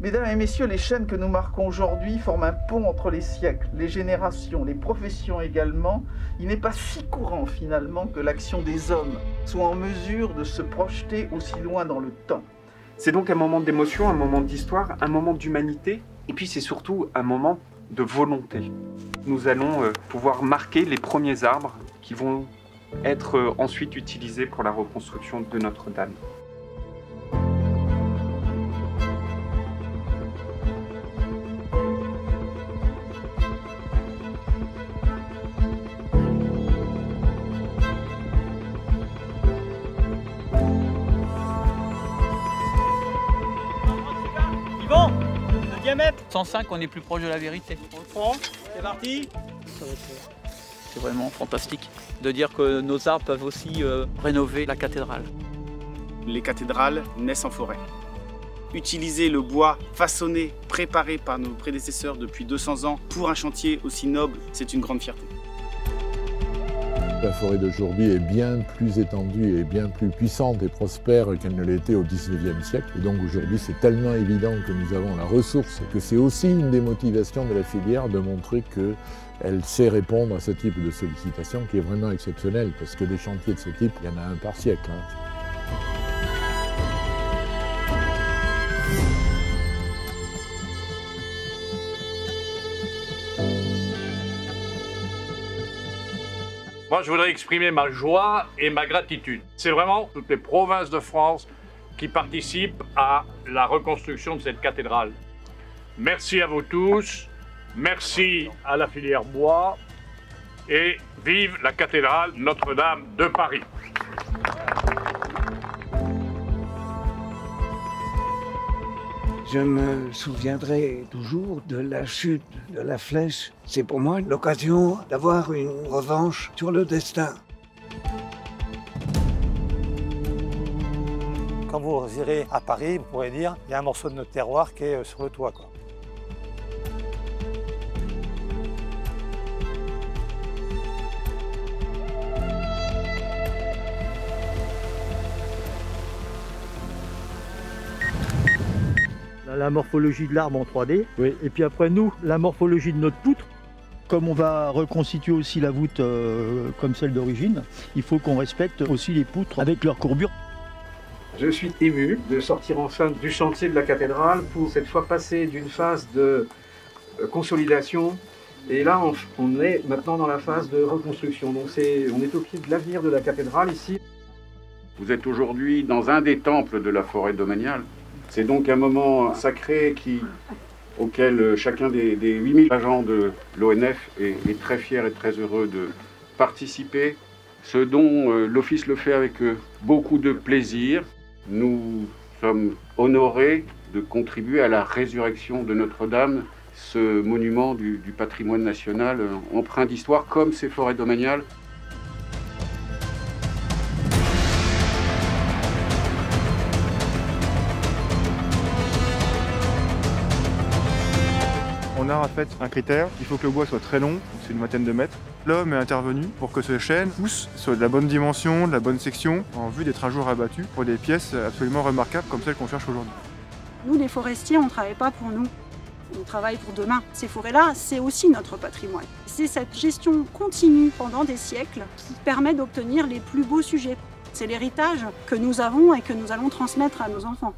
Mesdames et messieurs, les chaînes que nous marquons aujourd'hui forment un pont entre les siècles, les générations, les professions également. Il n'est pas si courant finalement que l'action des hommes soit en mesure de se projeter aussi loin dans le temps. C'est donc un moment d'émotion, un moment d'histoire, un moment d'humanité, et puis c'est surtout un moment de volonté. Nous allons pouvoir marquer les premiers arbres qui vont être ensuite utilisés pour la reconstruction de Notre-Dame. Yvan, le diamètre 105, on est plus proche de la vérité. On le prend, c'est parti. C'est vraiment fantastique de dire que nos arbres peuvent aussi rénover la cathédrale. Les cathédrales naissent en forêt. Utiliser le bois façonné, préparé par nos prédécesseurs depuis 200 ans pour un chantier aussi noble, c'est une grande fierté. La forêt d'aujourd'hui est bien plus étendue et bien plus puissante et prospère qu'elle ne l'était au XIXe siècle. Et donc aujourd'hui, c'est tellement évident que nous avons la ressource, que c'est aussi une des motivations de la filière de montrer qu'elle sait répondre à ce type de sollicitation qui est vraiment exceptionnel, parce que des chantiers de ce type, il y en a un par siècle. Moi, je voudrais exprimer ma joie et ma gratitude. C'est vraiment toutes les provinces de France qui participent à la reconstruction de cette cathédrale. Merci à vous tous, merci à la filière bois et vive la cathédrale Notre-Dame de Paris. Je me souviendrai toujours de la chute de la flèche. C'est pour moi l'occasion d'avoir une revanche sur le destin. Quand vous irez à Paris, vous pourrez dire il y a un morceau de notre terroir qui est sur le toit, quoi. La morphologie de l'arbre en 3D, oui. Et puis après nous, la morphologie de notre poutre. Comme on va reconstituer aussi la voûte comme celle d'origine, il faut qu'on respecte aussi les poutres avec leur courbure. Je suis ému de sortir enfin du chantier de la cathédrale pour cette fois passer d'une phase de consolidation. Et là, on est maintenant dans la phase de reconstruction. Donc on est au pied de l'avenir de la cathédrale ici. Vous êtes aujourd'hui dans un des temples de la forêt domaniale. C'est donc un moment sacré auquel chacun des 8000 agents de l'ONF est très fier et très heureux de participer. Ce dont l'Office le fait avec beaucoup de plaisir. Nous sommes honorés de contribuer à la résurrection de Notre-Dame, ce monument du patrimoine national empreint d'histoire comme ces forêts domaniales. On a en fait un critère, il faut que le bois soit très long, c'est une vingtaine de mètres. L'homme est intervenu pour que ce chêne pousse soit de la bonne dimension, de la bonne section, en vue d'être un jour abattu pour des pièces absolument remarquables comme celles qu'on cherche aujourd'hui. Nous, les forestiers, on ne travaille pas pour nous, on travaille pour demain. Ces forêts-là, c'est aussi notre patrimoine. C'est cette gestion continue pendant des siècles qui permet d'obtenir les plus beaux sujets. C'est l'héritage que nous avons et que nous allons transmettre à nos enfants.